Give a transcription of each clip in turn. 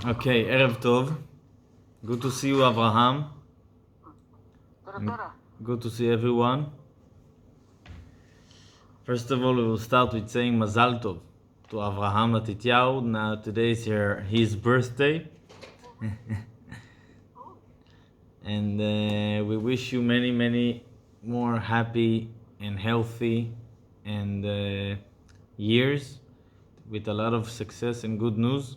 Okay, Erev Tov. Good to see you, Abraham. Good to see everyone. First of all, we will start with saying Mazal Tov to Avraham Latityahu. Now, today is his birthday. And we wish you many, many more happy and healthy and years with a lot of success and good news.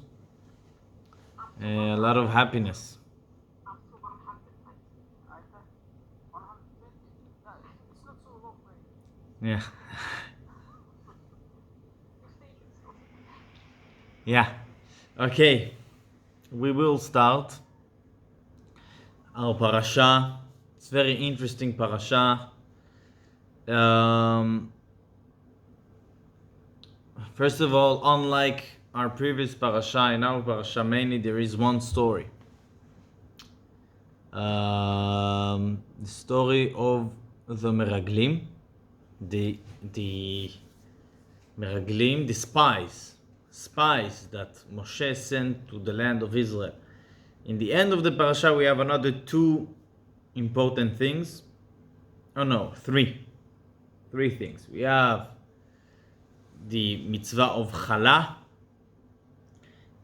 A lot of happiness. Yeah. Yeah. Okay. We will start our parasha. It's very interesting parasha. First of all, unlike our previous parasha, in our parasha mainly there is one story. The story of the Meraglim, the Meraglim, the spies that Moshe sent to the land of Israel. In the end of the parasha, we have another two important things. Oh no, three things. We have the mitzvah of challah.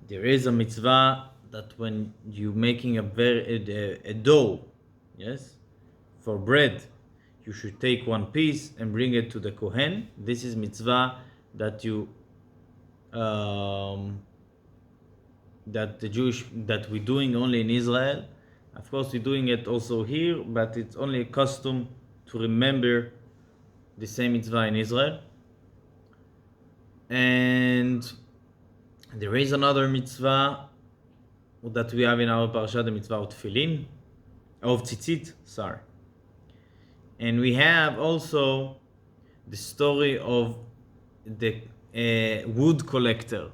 There is a mitzvah that when you're making a dough, yes, for bread, you should take one piece and bring it to the Kohen. This is mitzvah that that we're doing only in Israel. Of course, we're doing it also here, but it's only a custom to remember the same mitzvah in Israel. And there is another mitzvah that we have in our parasha, the mitzvah of tefillin, of tzitzit, sorry. And we have also the story of the wood collector,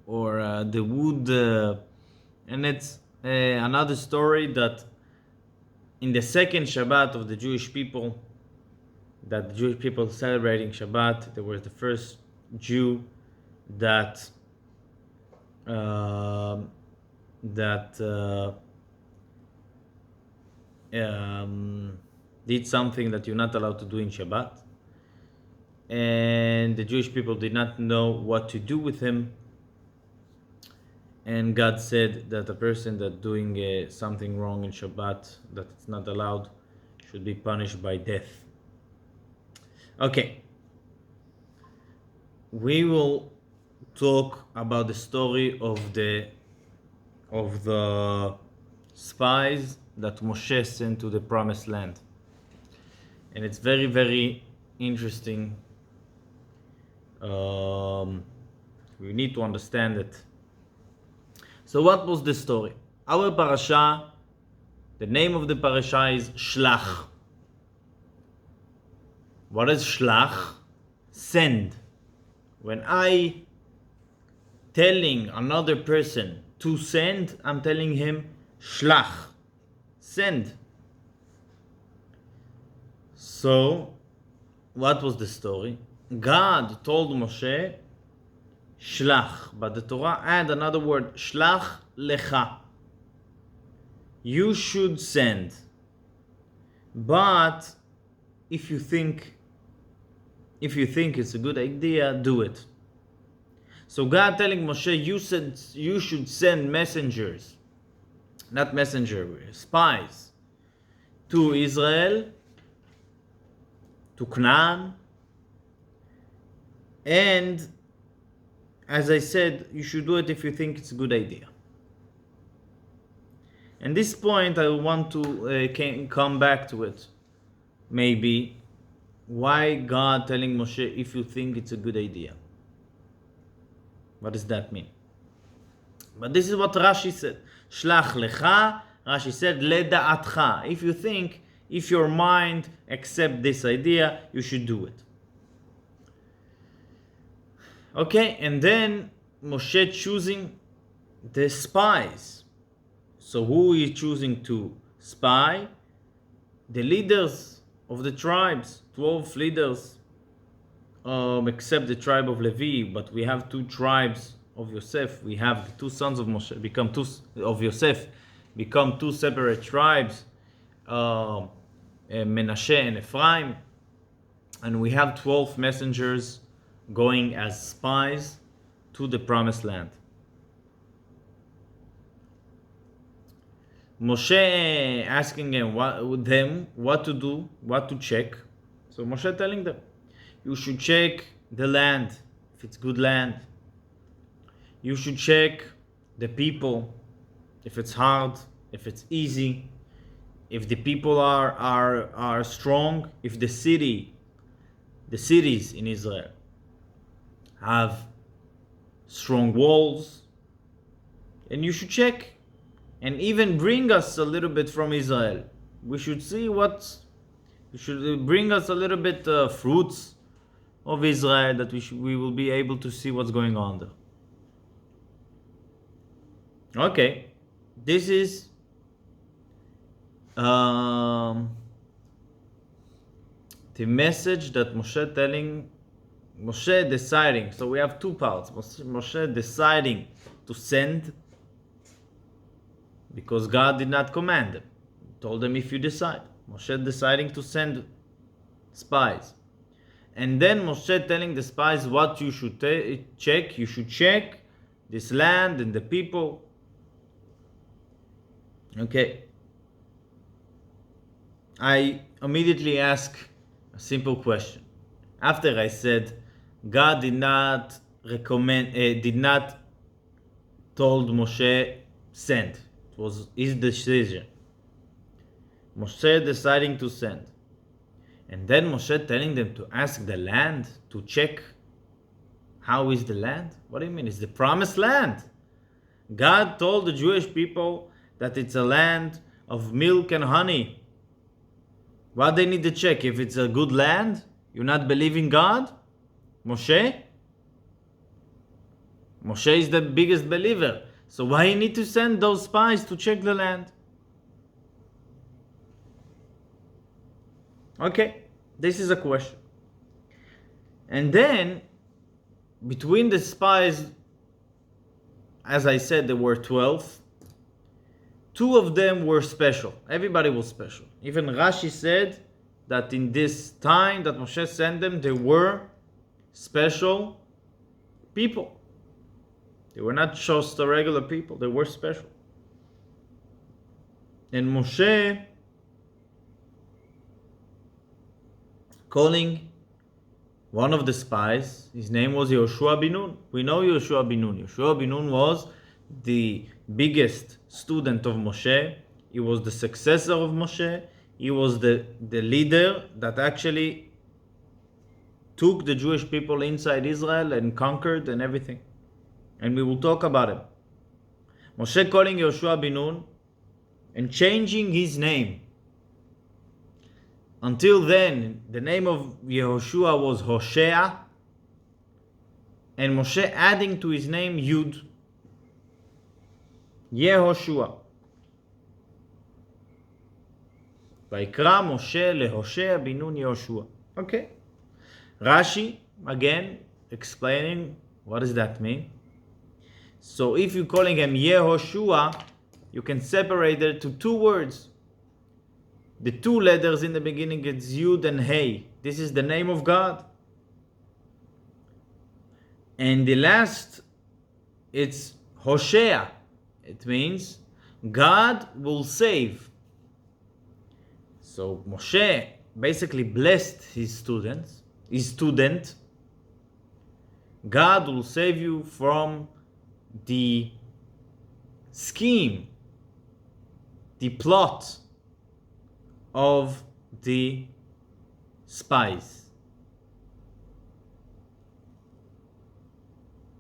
or the wood, and it's another story that in the second Shabbat of the Jewish people, that the Jewish people celebrating Shabbat, there was the first Jew that did something that you're not allowed to do in Shabbat, and the Jewish people did not know what to do with him. And God said that a person that doing something wrong in Shabbat, that it's not allowed, should be punished by death. Okay. We will talk about the story of the spies that Moshe sent to the Promised Land. And it's very, very interesting. We need to understand it. So what was the story? Our parasha, the name of the parasha is Shlach. What is Shlach? Send. When I telling another person to send, I'm telling him Shlach. Send. So, what was the story? God told Moshe Shlach, but the Torah add another word, Shlach lecha. You should send. But if you think it's a good idea, do it. So God telling Moshe, you should send messengers, not spies, to Israel, to Canaan, and as I said, you should do it if you think it's a good idea. And this point, I want to come back to it. Maybe, why God telling Moshe, if you think it's a good idea? What does that mean? But this is what Rashi said. Shlach lecha, Rashi said, leda'atcha. If your mind accepts this idea, you should do it. Okay, and then Moshe choosing the spies. So who is choosing to spy? The leaders of the tribes, 12 leaders, except the tribe of Levi, but we have two tribes of Yosef, we have the two sons of Moshe become Yosef become two separate tribes, Menashe and Ephraim, and we have 12 messengers going as spies to the promised land. Moshe asking them what to do, what to check. So Moshe telling them, you should check the land, if it's good land. You should check the people, if it's hard, if it's easy, if the people are strong, if the cities in Israel have strong walls, and you should check and even bring us a little bit from Israel. We should see you should bring us a little bit fruits of Israel, that we will be able to see what's going on there. Okay, this is the message that Moshe deciding. So we have two parts. Moshe deciding to send, because God did not command them. He told them, if you decide. Moshe deciding to send spies. And then Moshe telling the spies what you should check. You should check this land and the people. Okay. I immediately ask a simple question. After I said God did not told Moshe send. It was his decision. Moshe deciding to send. And then Moshe telling them to ask the land, to check how is the land. What do you mean? It's the promised land. God told the Jewish people that it's a land of milk and honey. What they need to check? If it's a good land? You're not believing God? Moshe? Moshe is the biggest believer. So why you need to send those spies to check the land? Okay, this is a question. And then, between the spies, as I said, there were 12. Two of them were special. Everybody was special. Even Rashi said that in this time that Moshe sent them, they were special people. They were not just the regular people. They were special. And Moshe calling one of the spies, his name was Yehoshua bin Nun. We know Yehoshua bin Nun. Yehoshua bin Nun was the biggest student of Moshe. He was the successor of Moshe. He was the leader that actually took the Jewish people inside Israel and conquered and everything. And we will talk about him. Moshe calling Yehoshua bin Nun and changing his name. Until then, the name of Yehoshua was Hoshea, and Moshe adding to his name Yud. Yehoshua. Vayikra Moshe leHoshea bin Nun Yehoshua. Okay. Rashi, again, explaining what does that mean. So if you're calling him Yehoshua, you can separate it to two words. The two letters in the beginning, it's Yud and Hey. This is the name of God. And the last, it's Hoshea. It means God will save. So Moshe basically blessed his student. God will save you from the scheme, the plot of the spies.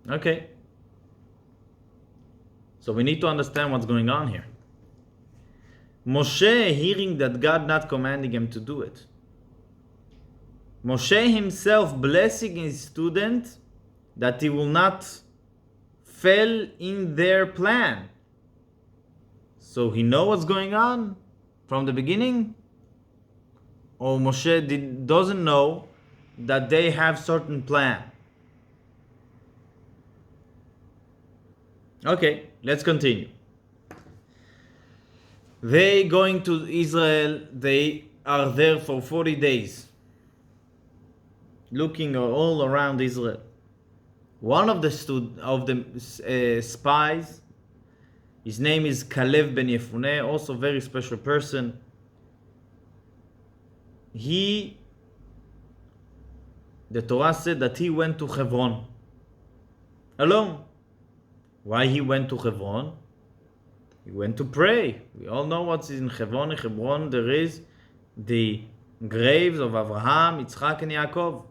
Okay. So we need to understand what's going on here. Moshe hearing that God not commanding him to do it. Moshe himself blessing his student that he will not fail in their plan. So he know what's going on from the beginning? Or Moshe doesn't know that they have certain plan? Okay, let's continue. They going to Israel, they are there for 40 days, looking all around Israel. One of the spies, his name is Kalev ben Yefuneh, also very special person. The Torah said that he went to Hebron alone. Why he went to Hebron? He went to pray. We all know what's in Hebron. In Hebron there is the graves of Abraham, Yitzchak, and Yaakov,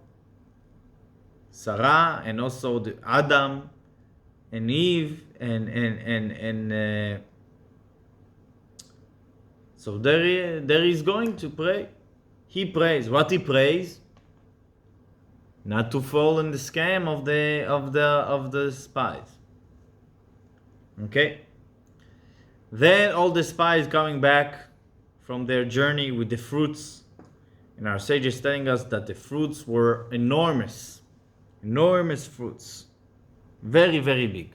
Sarah, and also the Adam and Eve, and so there is going to pray. He prays. What he prays? Not to fall in the scam of the spies. Okay. Then all the spies coming back from their journey with the fruits, and our sage is telling us that the fruits were enormous fruits, very, very big.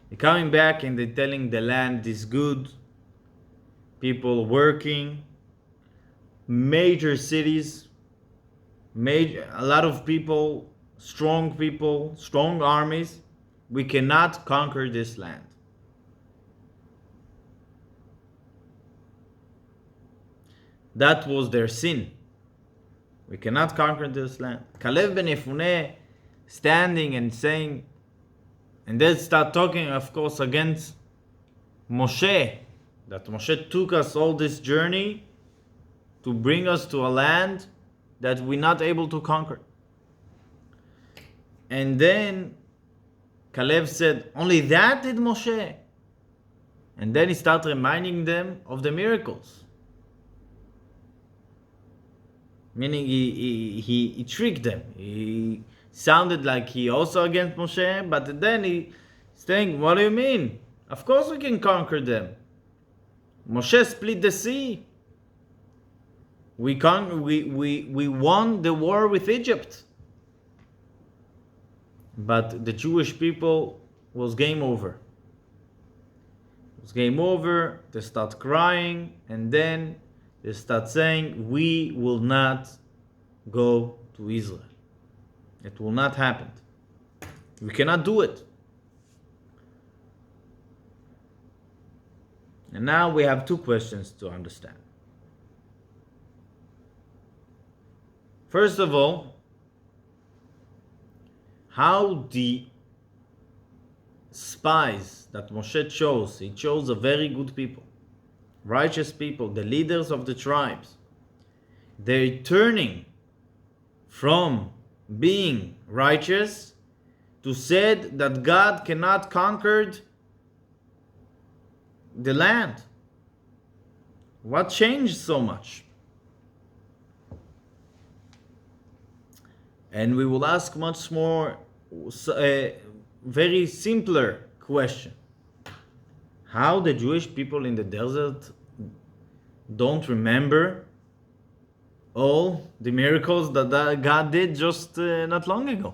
They're coming back and they're telling the land is good, people working, major cities, a lot of people, strong armies. We cannot conquer this land. That was their sin. We cannot conquer this land. Kalev ben Yefuneh standing and saying, and they start talking, of course, against Moshe, that Moshe took us all this journey to bring us to a land that we're not able to conquer. And then Kalev said, only that did Moshe? And then he started reminding them of the miracles. Meaning he tricked them. He sounded like he also against Moshe, but then he saying, what do you mean? Of course we can conquer them. Moshe split the sea. We won the war with Egypt. But the Jewish people was game over. It was game over. They start crying, and then they start saying, we will not go to Israel. It will not happen. We cannot do it. And now we have two questions to understand. First of all, how the spies that Moshe chose, he chose a very good people, righteous people, the leaders of the tribes. They're turning from being righteous to said that God cannot conquer the land. What changed so much? And we will ask much more, very simpler question. How the Jewish people in the desert don't remember all the miracles that God did just not long ago?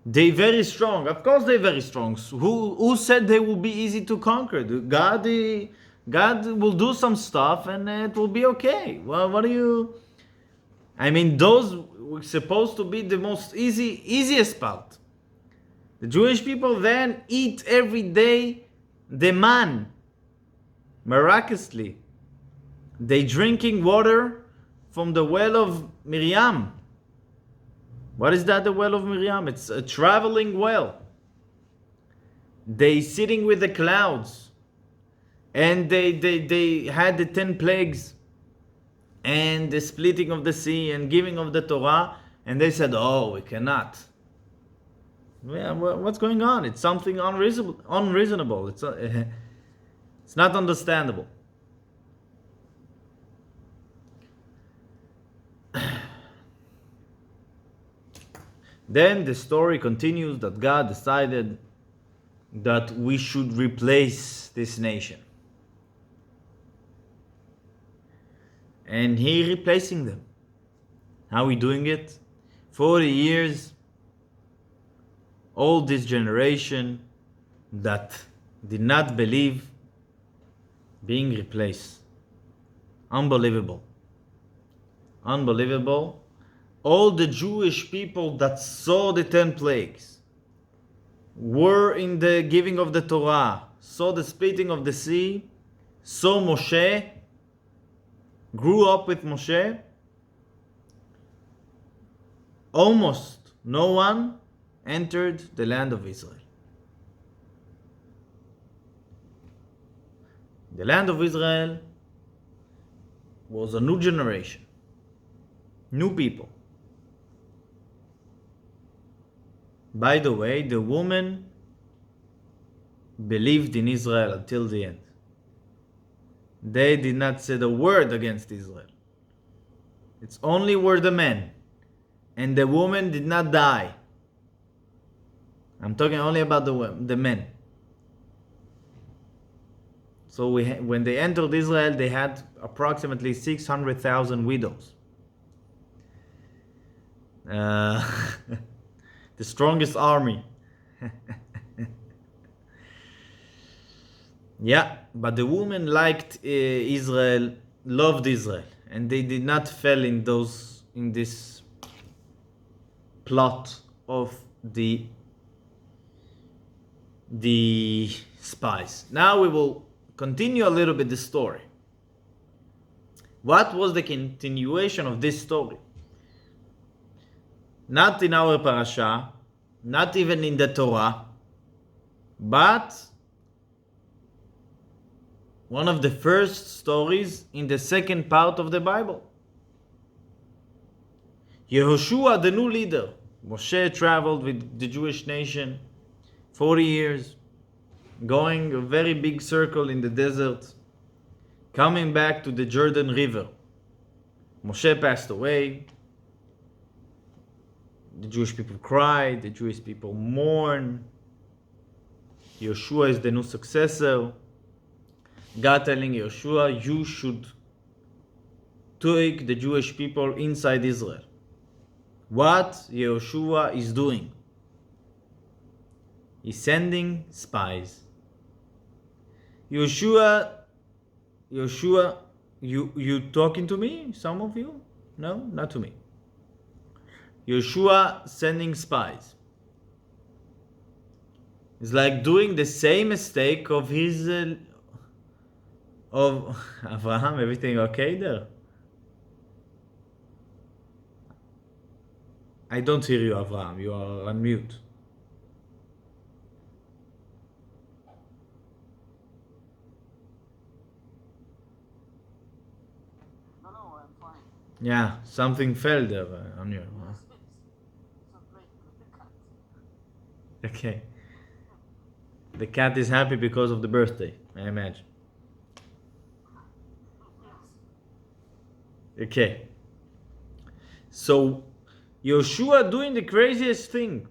They're very strong. Of course they're very strong. Who said they will be easy to conquer? God will do some stuff and it will be okay. Well, what do you... I mean, those were supposed to be the most easiest part. The Jewish people then eat every day the man, miraculously. They drinking water from the well of Miriam. What is that, the well of Miriam? It's a traveling well. They sitting with the clouds, and they had the 10 plagues, and the splitting of the sea, and giving of the Torah, and they said, oh, we cannot. Yeah, what's going on? It's something unreasonable. It's not understandable. Then the story continues that God decided that we should replace this nation. And He replacing them. How are we doing it? 40 years all this generation that did not believe being replaced. Unbelievable. Unbelievable. All the Jewish people that saw the 10 plagues, were in the giving of the Torah, saw the splitting of the sea, saw Moshe, grew up with Moshe, almost no one entered the land of Israel. The land of Israel was a new generation, new people. By the way, the woman believed in Israel until the end. They did not say a word against Israel. It's only were the men. And the woman did not die. I'm talking only about the men. So when they entered Israel, they had approximately 600,000 widows. The strongest army. Yeah, but the women liked Israel, loved Israel, and they did not fall in this plot of the spies. Now we will continue a little bit the story. What was the continuation of this story? Not in our parasha, not even in the Torah, but one of the first stories in the second part of the Bible. Yehoshua, the new leader. Moshe traveled with the Jewish nation 40 years, going a very big circle in the desert, coming back to the Jordan River. Moshe passed away. The Jewish people cried, the Jewish people mourn. Yehoshua is the new successor. God telling Yehoshua, you should take the Jewish people inside Israel. What Yehoshua is doing? He's sending spies. Yehoshua, you talking to me? Some of you? No, not to me. Yehoshua sending spies. It's like doing the same mistake of his of Abraham. Everything okay there? I don't hear you, Abraham. You are on mute. No, I'm fine. Yeah, something fell there on you. Okay. The cat is happy because of the birthday, I imagine. Okay. So, Yehoshua doing the craziest thing.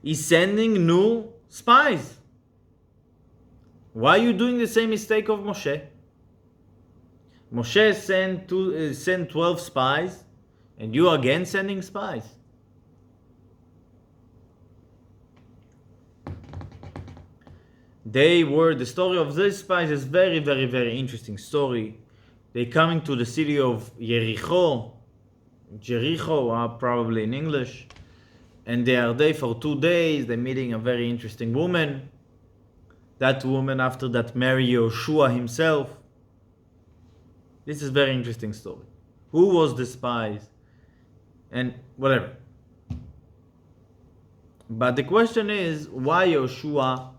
He's sending new spies. Why are you doing the same mistake of Moshe? Moshe sent 12 spies, and you again sending spies. The story of these spies is very, very, very interesting story. They coming to the city of Jericho, probably in English, and they are there for 2 days. They're meeting a very interesting woman. That woman after that married Yehoshua himself. This is a very interesting story. Who was the spies? And whatever. But the question is, why Yehoshua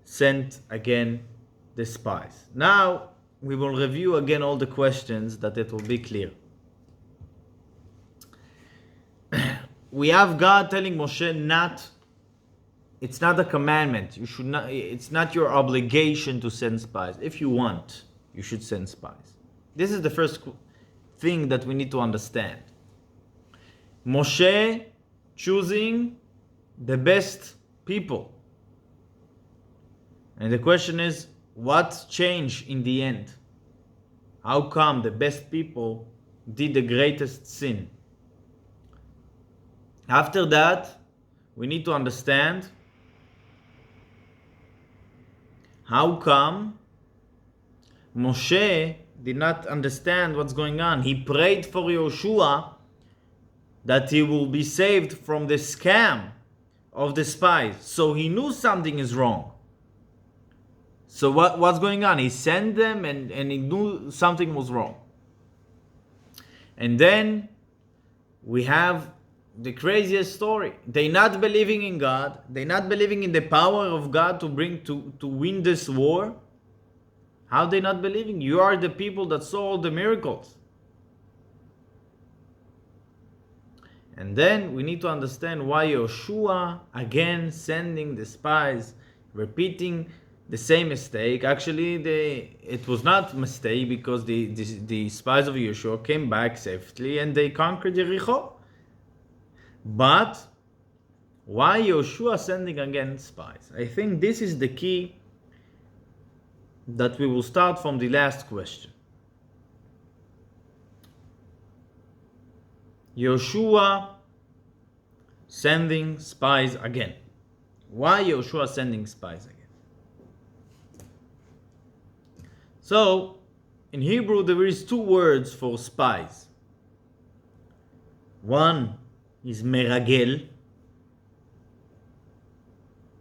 sent again the spies? Now, we will review again all the questions that it will be clear. We have God telling Moshe it's not a commandment. You should not, it's not your obligation to send spies. If you want, you should send spies. This is the first thing that we need to understand. Moshe choosing the best people. And the question is, what changed in the end? How come the best people did the greatest sin? After that, we need to understand how come Moshe did not understand what's going on. He prayed for Yoshua that he will be saved from the scam of the spies. So he knew something is wrong. So what's going on? He sent them and he knew something was wrong. And then we have the craziest story. They're not believing in God. They're not believing in the power of God to win this war. How they not believing? You are the people that saw all the miracles. And then we need to understand why Yoshua again sending the spies, repeating the same mistake. Actually, it was not a mistake because the spies of Yoshua came back safely and they conquered Jericho. But why Yoshua sending again spies? I think this is the key that we will start from the last question. Yoshua sending spies again. Why Yoshua sending spies again? So, in Hebrew there is two words for spies. One is meragel.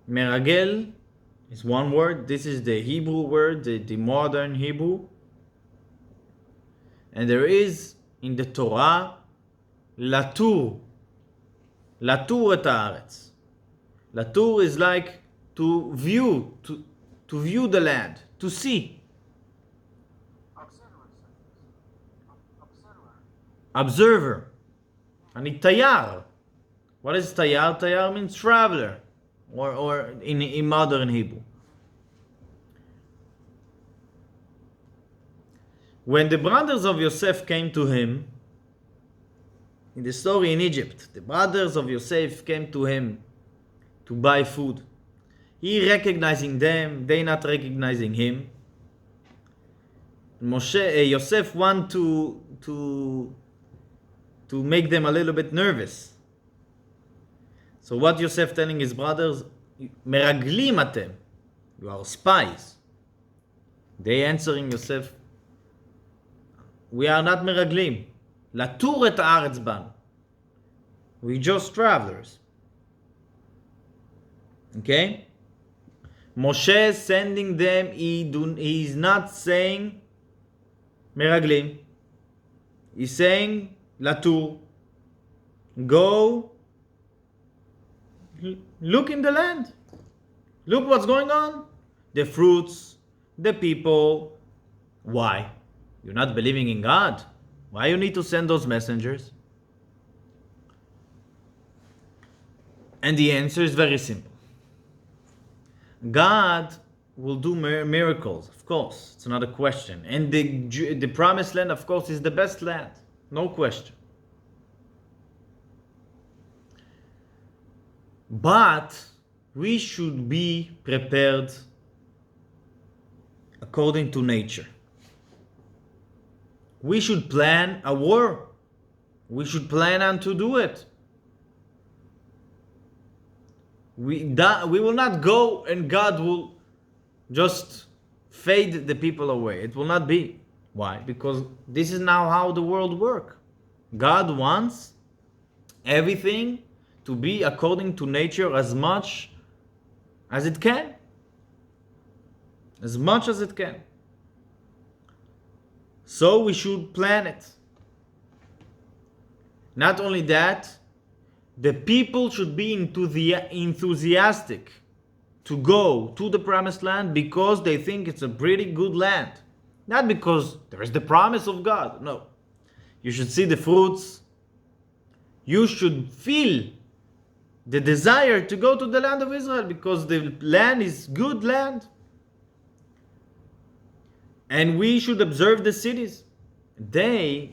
Meragel is one word. This is the Hebrew word, the modern Hebrew. And there is in the Torah Latur. Latur et haaretz. Latur is like to view, to view the land, to see. Observer. And tayar. What is tayar? Tayar means traveler, or in modern Hebrew. When the brothers of Yosef came to him, in the story in Egypt, the brothers of Yosef came to him to buy food. He recognizing them, they not recognizing him. Yosef want to make them a little bit nervous. So what Yosef telling his brothers? Meraglim atem. You are spies. They answering Yosef, we are not meraglim. Latur et haaretz banu. We just travelers. Okay? Moshe sending them, he is not saying meraglim. He's saying Latur. Go look in the land. Look what's going on. The fruits, the people. Why? You're not believing in God. Why you need to send those messengers? And the answer is very simple. God will do miracles, of course. It's not a question. And the promised land, of course, is the best land. No question. But we should be prepared according to nature. We should plan a war. We should plan on to do it. We will not go and God will just fade the people away. It will not be. Why? Because this is now how the world works. God wants everything to be according to nature as much as it can. As much as it can. So we should plan it. Not only that, the people should be enthusiastic to go to the promised land because they think it's a pretty good land. Not because there is the promise of God. No. You should see the fruits. You should feel the desire to go to the land of Israel because the land is good land. And we should observe the cities. The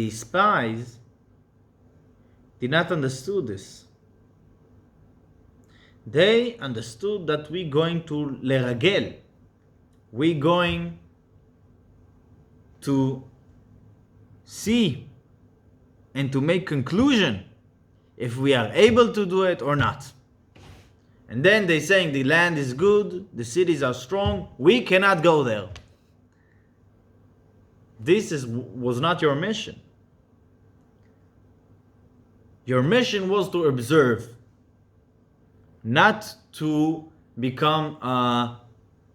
spies, did not understood this. They understood that we're going to leragel. We're going to see and to make conclusion if we are able to do it or not. And then they saying the land is good, the cities are strong, we cannot go there. This was not your mission. Your mission was to observe, not to become a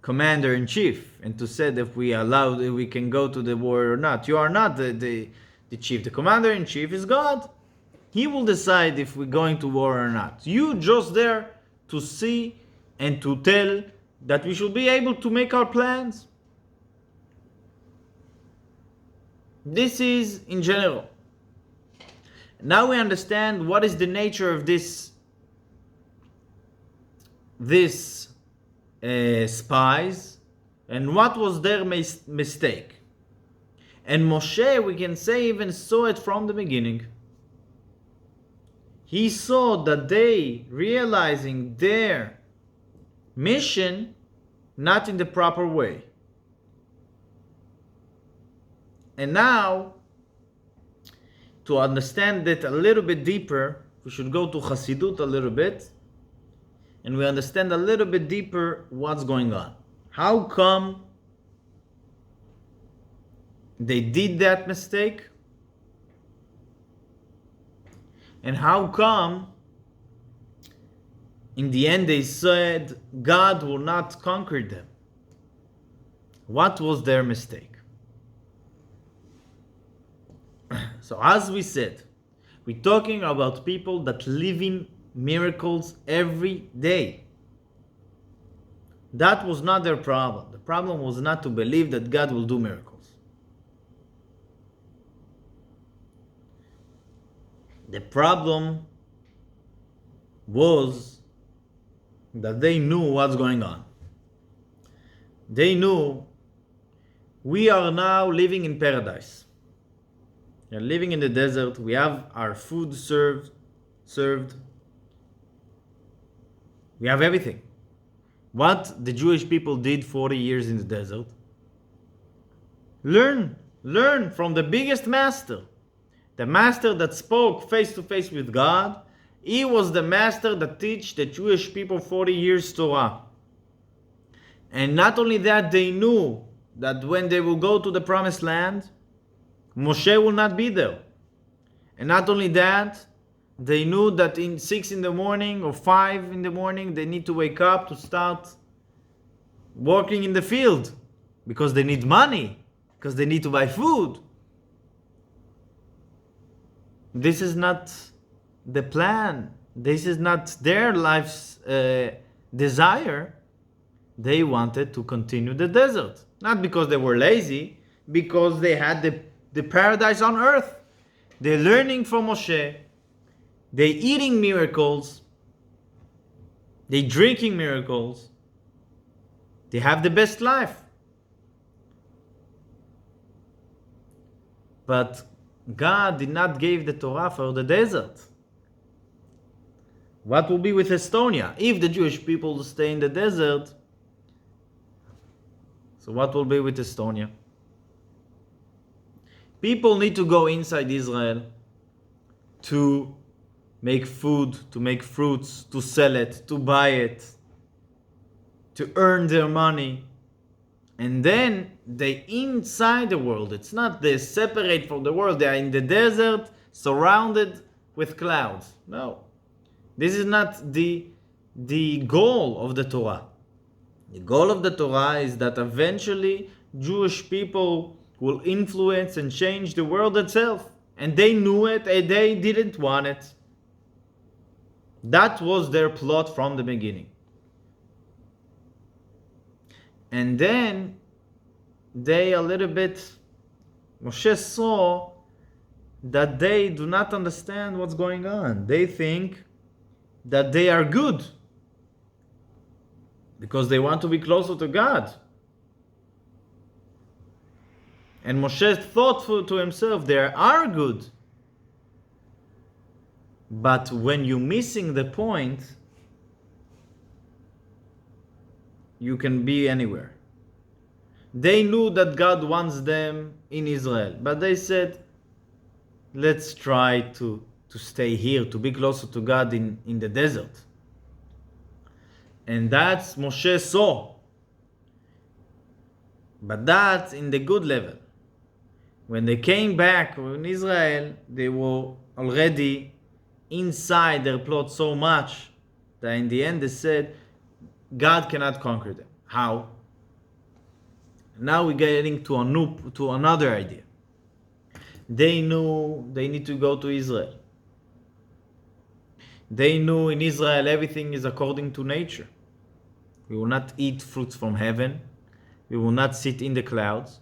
commander-in-chief and to say if we can go to the war or not. You are not the chief. The commander-in-chief is God. He will decide if we're going to war or not. You just there to see and to tell that we should be able to make our plans. This is in general. Now we understand what is the nature of this spies and what was their mistake. And Moshe, we can say, even saw it from the beginning. He saw that they realizing their mission not in the proper way. And now, to understand it a little bit deeper, we should go to Chassidut a little bit, and we understand a little bit deeper what's going on. How come they did that mistake? And how come in the end they said God will not conquer them? What was their mistake? So as we said, we're talking about people that live in miracles every day. That was not their problem. The problem was not to believe that God will do miracles. The problem was that they knew what's going on. They knew we are now living in paradise. We are living in the desert. We have our food served. We have everything. What the Jewish people did 40 years in the desert? Learn from the biggest master. The master that spoke face to face with God. He was the master that teach the Jewish people 40 years Torah. And not only that, they knew that when they will go to the promised land, Moshe will not be there. And not only that, they knew that in 6 in the morning or 5 in the morning, they need to wake up to start working in the field because they need money, because they need to buy food. This is not the plan. This is not their life's desire. They wanted to continue the desert. Not because they were lazy, because they had the paradise on earth. They're learning from Moshe. They're eating miracles. They're drinking miracles. They have the best life. But God did not give the Torah for the desert. What will be with Estonia? If the Jewish people stay in the desert, so what will be with Estonia? People need to go inside Israel to make food, to make fruits, to sell it, to buy it, to earn their money. And then they inside the world. It's not they separate from the world. They are in the desert, surrounded with clouds. No. This is not the goal of the Torah. The goal of the Torah is that eventually Jewish people will influence and change the world itself. And they knew it and they didn't want it. That was their plot from the beginning. And then Moshe saw that they do not understand what's going on. They think that they are good because they want to be closer to God. And Moshe thought to himself, they are good. But when you're missing the point, you can be anywhere. They knew that God wants them in Israel, but they said, let's try to to stay here, to be closer to God in the desert. And that's Moshe saw. But that's in the good level. When they came back in Israel, they were already inside their plot so much that in the end they said, God cannot conquer them. How? Now we're getting to another idea. They knew they need to go to Israel. They knew in Israel everything is according to nature. We will not eat fruits from heaven. We will not sit in the clouds.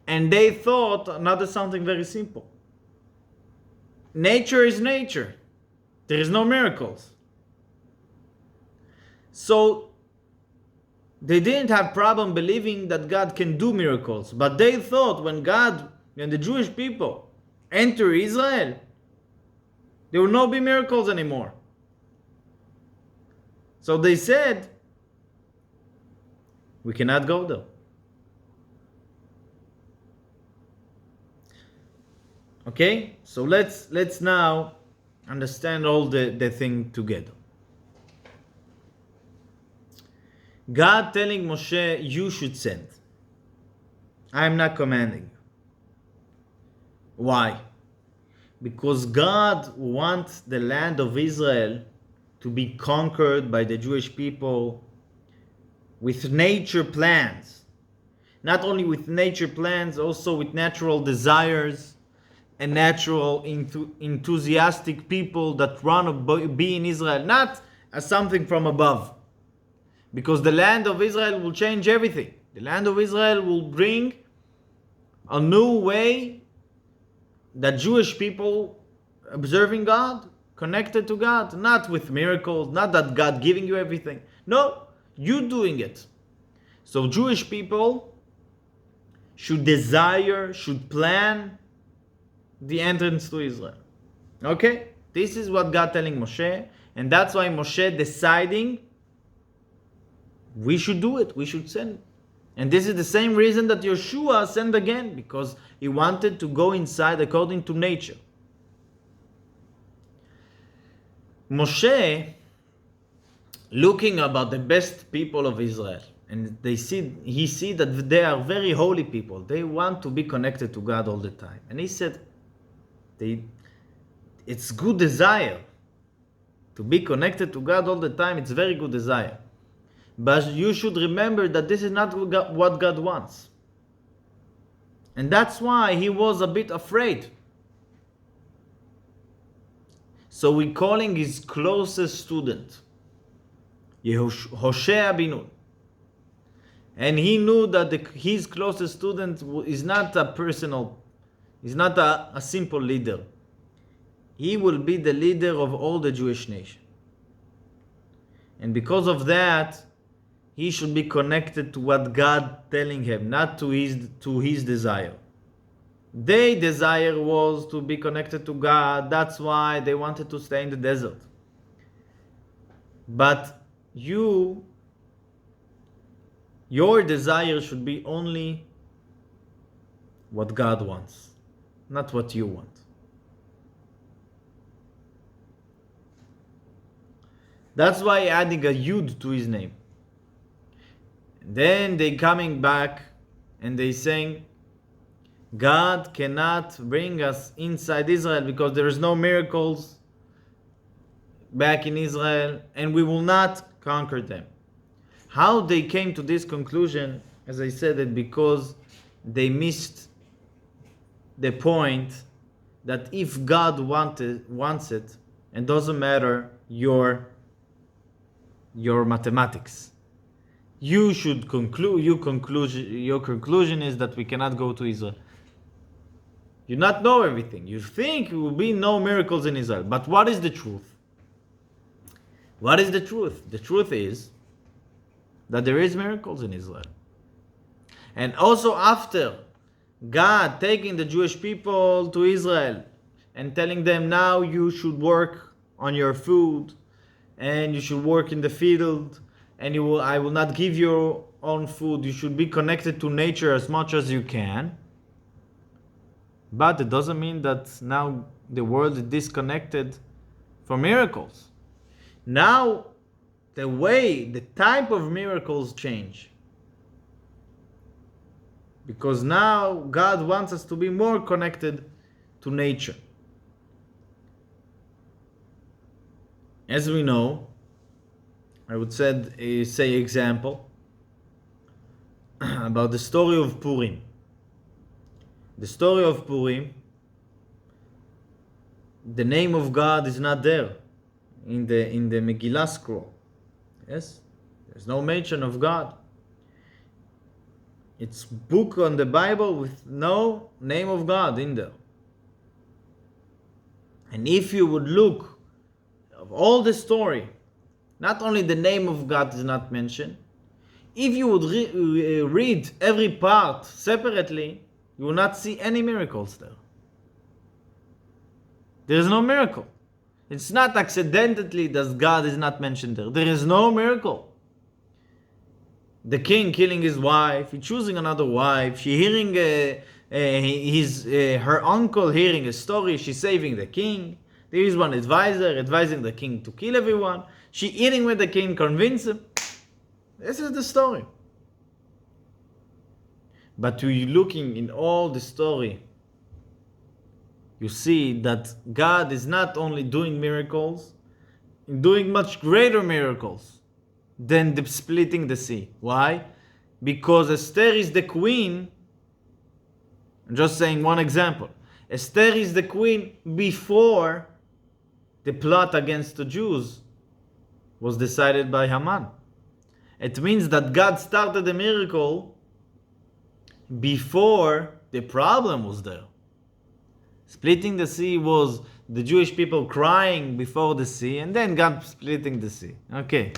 And they thought another something very simple. Nature is nature. There is no miracles. So they didn't have problem believing that God can do miracles. But they thought when the Jewish people enter Israel, there will not be miracles anymore. So they said, we cannot go there. Okay, so let's now understand all the thing together. God telling Moshe, you should send. I am not commanding you. Why? Because God wants the land of Israel to be conquered by the Jewish people with nature plans. Not only with nature plans, also with natural desires and natural enthusiastic people that want to be in Israel, not as something from above. Because the land of Israel will change everything. The land of Israel will bring a new way that Jewish people observing God, connected to God, not with miracles, not that God giving you everything. No, you doing it. So Jewish people should desire, should plan the entrance to Israel. Okay? This is what God telling Moshe, and that's why Moshe deciding we should do it, we should send. And this is the same reason that Yeshua sent again, because he wanted to go inside according to nature. Moshe, looking about the best people of Israel, and he see that they are very holy people. They want to be connected to God all the time. And he said, it's good desire to be connected to God all the time. It's very good desire. But you should remember that this is not what God wants. And that's why he was a bit afraid. So we're calling his closest student, Hoshea bin Nun. And he knew that his closest student is not is not a simple leader. He will be the leader of all the Jewish nation. And because of that, he should be connected to what God telling him, not to his desire. Their desire was to be connected to God. That's why they wanted to stay in the desert. But your desire should be only what God wants, not what you want. That's why adding a yud to his name. Then they coming back and they saying, God cannot bring us inside Israel because there is no miracles back in Israel and we will not conquer them. How they came to this conclusion, as I said, it because they missed the point that if God wants it, it doesn't matter your mathematics. You should conclude your conclusion is that we cannot go to Israel. You not know everything. You think there will be no miracles in Israel. But what is the truth? What is the truth? The truth is that there is miracles in Israel. And also after God taking the Jewish people to Israel and telling them now you should work on your food and you should work in the field and I will not give you your own food. You should be connected to nature as much as you can. But it doesn't mean that now the world is disconnected from miracles. Now, the type of miracles change. Because now God wants us to be more connected to nature. As we know, I would say example about the story of Purim. The story of Purim, the name of God is not there in the Megillah scroll. Yes, there's no mention of God. It's book on the Bible with no name of God in there. And if you would look of all the story, not only the name of God is not mentioned, if you would read every part separately, you will not see any miracles there. There is no miracle. It's not accidentally that God is not mentioned there. There is no miracle. The king killing his wife, he choosing another wife, she hearing her uncle hearing a story, she's saving the king. There is one advisor advising the king to kill everyone. She eating with the king, convince him. This is the story. But you looking in all the story, you see that God is not only doing miracles, doing much greater miracles than the splitting the sea. Why? Because Esther is the queen. I'm just saying one example. Esther is the queen before the plot against the Jews was decided by Haman. It means that God started the miracle before the problem was there. Splitting the sea was the Jewish people crying before the sea, and then God splitting the sea. Okay.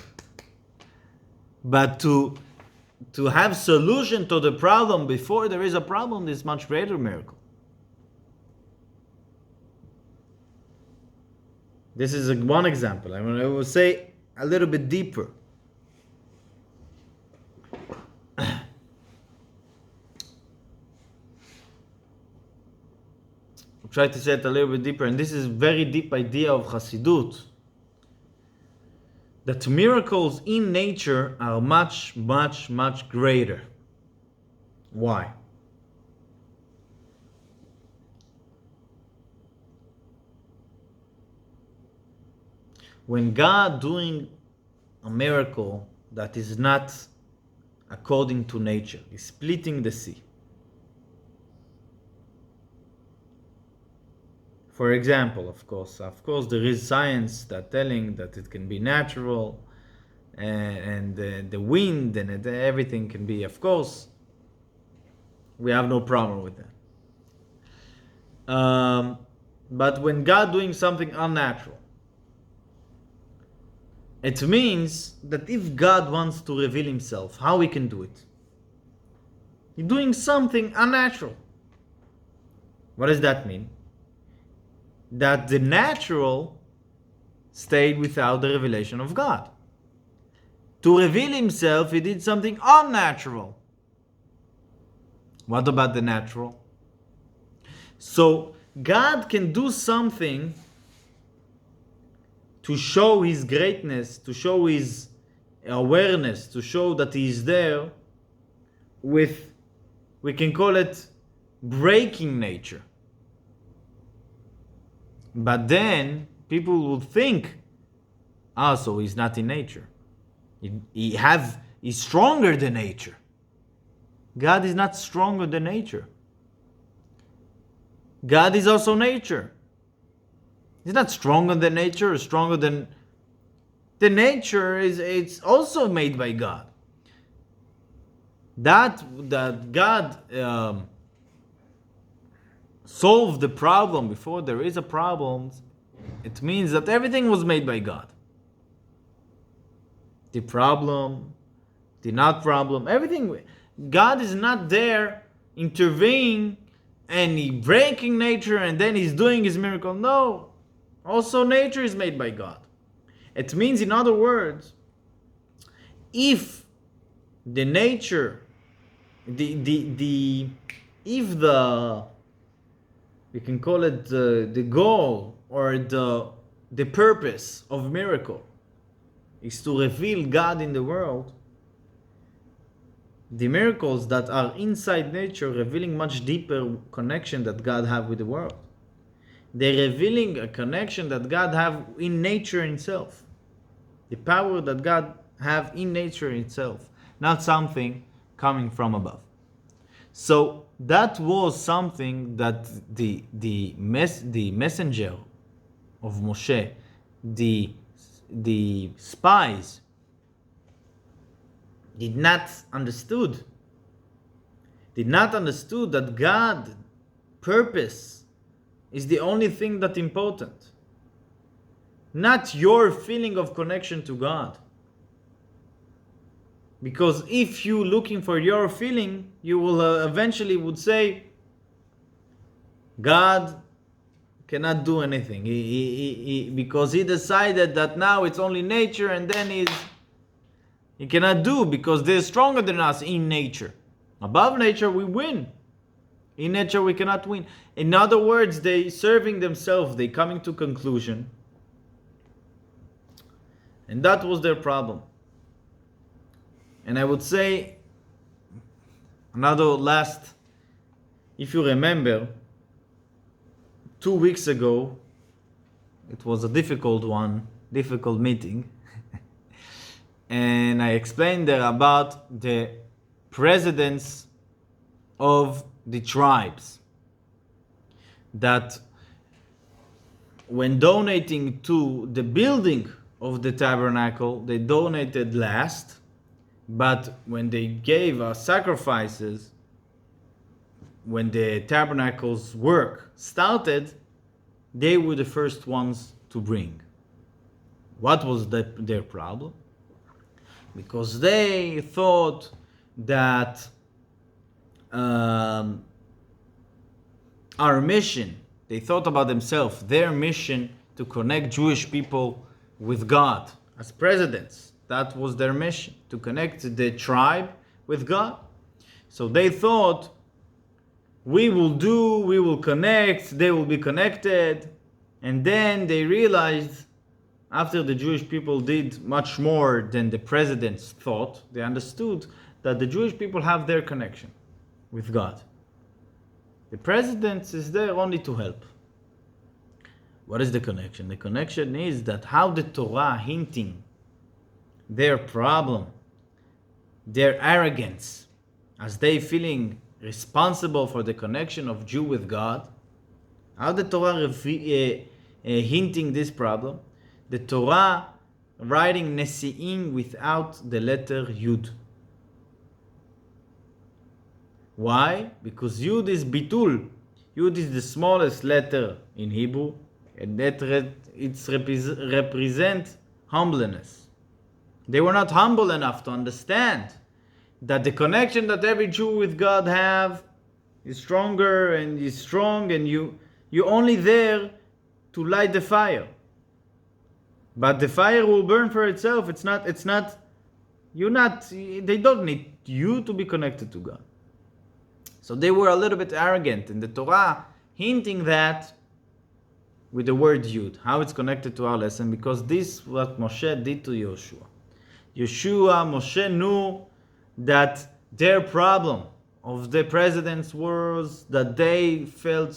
But to have solution to the problem before there is a problem is much greater miracle. This is one example. I will say a little bit deeper. I'll try to say it a little bit deeper, and this is a very deep idea of Hasidut. That miracles in nature are much, much, much greater. Why? When God doing a miracle that is not according to nature, is splitting the sea. For example, of course, there is science that telling that it can be natural, and the wind and everything can be, of course, we have no problem with that. But when God doing something unnatural, it means that if God wants to reveal himself, how he can do it? He's doing something unnatural. What does that mean? That the natural stayed without the revelation of God. To reveal himself, he did something unnatural. What about the natural? So God can do something to show his greatness, to show his awareness, to show that he is there with, we can call it breaking nature. But then people will think, so he's not in nature. He's stronger than nature. God is not stronger than nature. God is also nature. He's not stronger than nature or stronger than the nature it's also made by God. That God solve the problem before there is a problem, it means that everything was made by God. The problem, the not problem, everything. God is not there intervening and he breaking nature and then he's doing his miracle. No. Also nature is made by God. It means, in other words, if the nature, if the we can call it the goal or the purpose of miracle is to reveal God in the world. The miracles that are inside nature revealing much deeper connection that God have with the world. They're revealing a connection that God have in nature itself. The power that God have in nature itself, not something coming from above. So that was something that the messenger of Moshe, the spies did not understood that God purpose is the only thing that's important, not your feeling of connection to God. Because if you looking for your feeling, you will eventually would say God cannot do anything because he decided that now it's only nature, and then he cannot do because they're stronger than us in nature. Above nature we win. In nature we cannot win. In other words, they serving themselves, they coming to conclusion. And that was their problem. And I would say another last, if you remember, 2 weeks ago, it was a difficult meeting. And I explained there about the presidents of the tribes, that when donating to the building of the tabernacle, they donated last, but when they gave sacrifices, when the tabernacle's work started, they were the first ones to bring. What was their problem? Because they thought that our mission, they thought about themselves, their mission to connect Jewish people with God as presidents. That was their mission, to connect the tribe with God. So they thought, we will connect, they will be connected. And then they realized, after the Jewish people did much more than the presidents thought, they understood that the Jewish people have their connection with God. The president is there only to help. What is the connection? The connection is that how the Torah hinting their problem, their arrogance, as they feeling responsible for the connection of Jew with God, how the Torah hinting this problem, the Torah writing Nesi'im without the letter Yud. Why? Because Yud is Bitul. Yud is the smallest letter in Hebrew, and that it represents humbleness. They were not humble enough to understand that the connection that every Jew with God have is stronger and is strong, and you're only there to light the fire. But the fire will burn for itself. They don't need you to be connected to God. So they were a little bit arrogant, and the Torah hinting that with the word Yud, how it's connected to our lesson, because this is what Moshe did to Yoshua. Moshe knew that their problem of the presidents was that they felt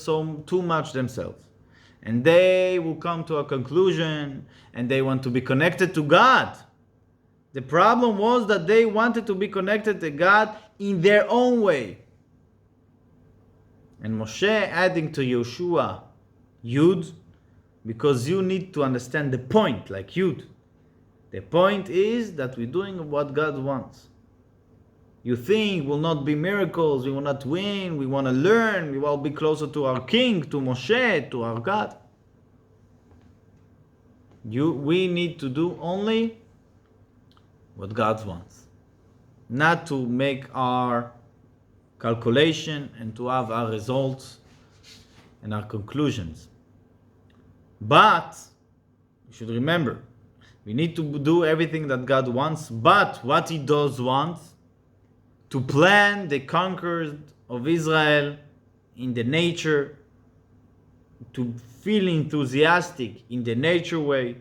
too much themselves. And they will come to a conclusion and they want to be connected to God. The problem was that they wanted to be connected to God in their own way. And Moshe adding to Yoshua Yud, because you need to understand the point, like Yud. The point is that we're doing what God wants. You think will not be miracles, we will not win, we want to learn, we will be closer to our King, to Moshe, to our God. We need to do only what God wants. Not to make our calculation and to have our results and our conclusions. But you should remember, we need to do everything that God wants, but what He does want, to plan the conquest of Israel in the nature, to feel enthusiastic in the nature way,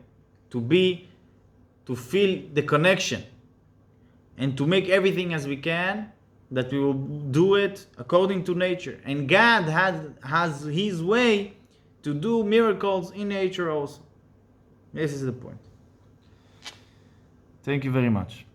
to feel the connection, and to make everything as we can, that we will do it according to nature. And God has His way to do miracles in nature also. This is the point. Thank you very much.